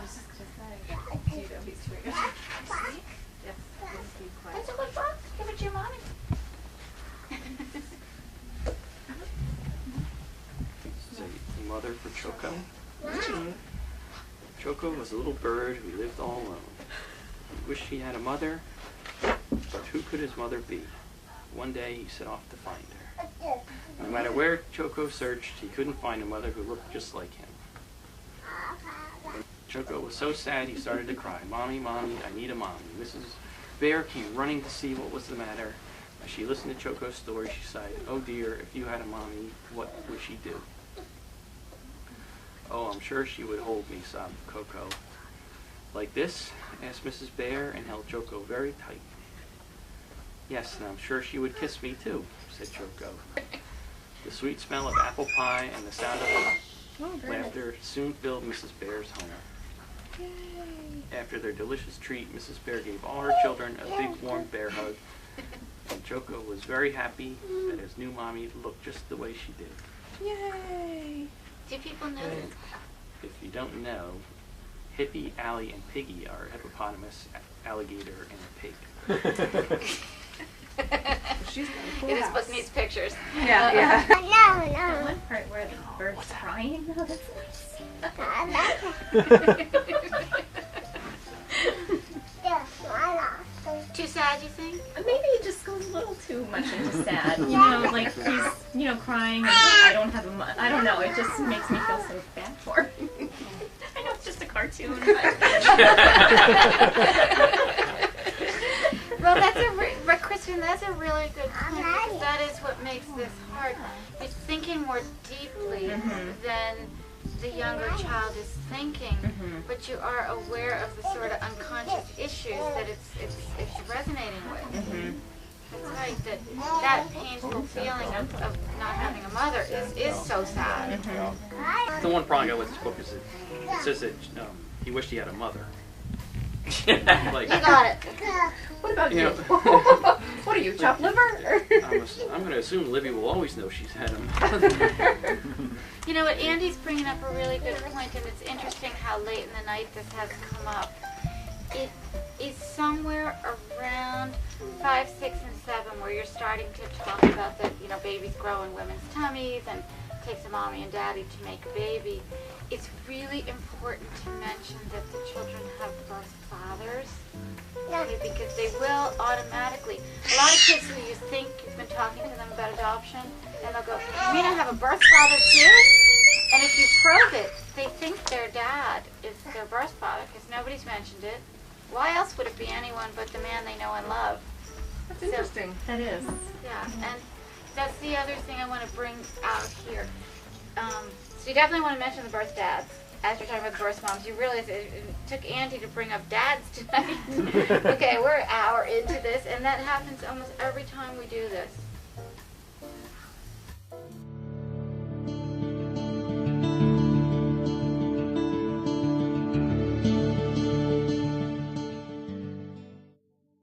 was just going to say, he's triggered. Yes, be quiet. That's a good book. Give it to your mommy. This is a mother for Choco. Choco was a little bird who lived all alone. He wished he had a mother, but who could his mother be? One day he set off to find her. No matter where Choco searched, he couldn't find a mother who looked just like him. When Choco was so sad he started to cry. Mommy, Mommy, I need a mommy. Mrs. Bear came running to see what was the matter. As she listened to Choco's story, she sighed, "Oh dear, if you had a mommy, what would she do?" "Oh, I'm sure she would hold me," sobbed Coco. "Like this?" asked Mrs. Bear, and held Choco very tight. "Yes, and I'm sure she would kiss me too," said Choco. The sweet smell of apple pie and the sound of laughter soon filled Mrs. Bear's home. Yay. After their delicious treat, Mrs. Bear gave all her children a big warm bear hug, and Choco was very happy that his new mommy looked just the way she did. Yay! Do people know this? If you don't know, Hippie, Allie, and Piggy are a hippopotamus, alligator, and a pig. She's got a cool This house. book needs pictures. Yeah. No. One part where the bird's crying. Oh, that's Too sad, you think? Maybe it just goes a little too much into sad. You know, like he's, crying and I don't have a I don't know, it just makes me feel so bad for him. I know it's just a cartoon, but... Well, Kristen, that's a really good point, because that is what makes this hard. You're thinking more deeply than the younger child is thinking, but you are aware of the sort of unconscious issues that it's resonating with. That's right, that painful feeling of not having a mother is so sad. The one problem I got with this book is that it says that he wished he had a mother. Like, You got it. What about you? What are you, chopped liver? I'm going to assume Libby will always know she's had a mother. You know what, Andy's bringing up a really good point, and it's interesting how late in the night this has come up. It is somewhere around 5, 6, and 7 where you're starting to talk about that, babies grow in women's tummies and it takes a mommy and daddy to make a baby. It's really important to mention that the children have birth fathers, okay, because they will automatically. A lot of kids who you think you've been talking to them about adoption, and they'll go, "You mean I have a birth father too?" And if you probe it, they think their dad is their birth father because nobody's mentioned it. Why else would it be anyone but the man they know and love? That's interesting. That is. Yeah, and that's the other thing I want to bring out here. So you definitely want to mention the birth dads. As you're talking about the birth moms, you realize it took Andy to bring up dads tonight. Okay, we're an hour into this, and that happens almost every time we do this.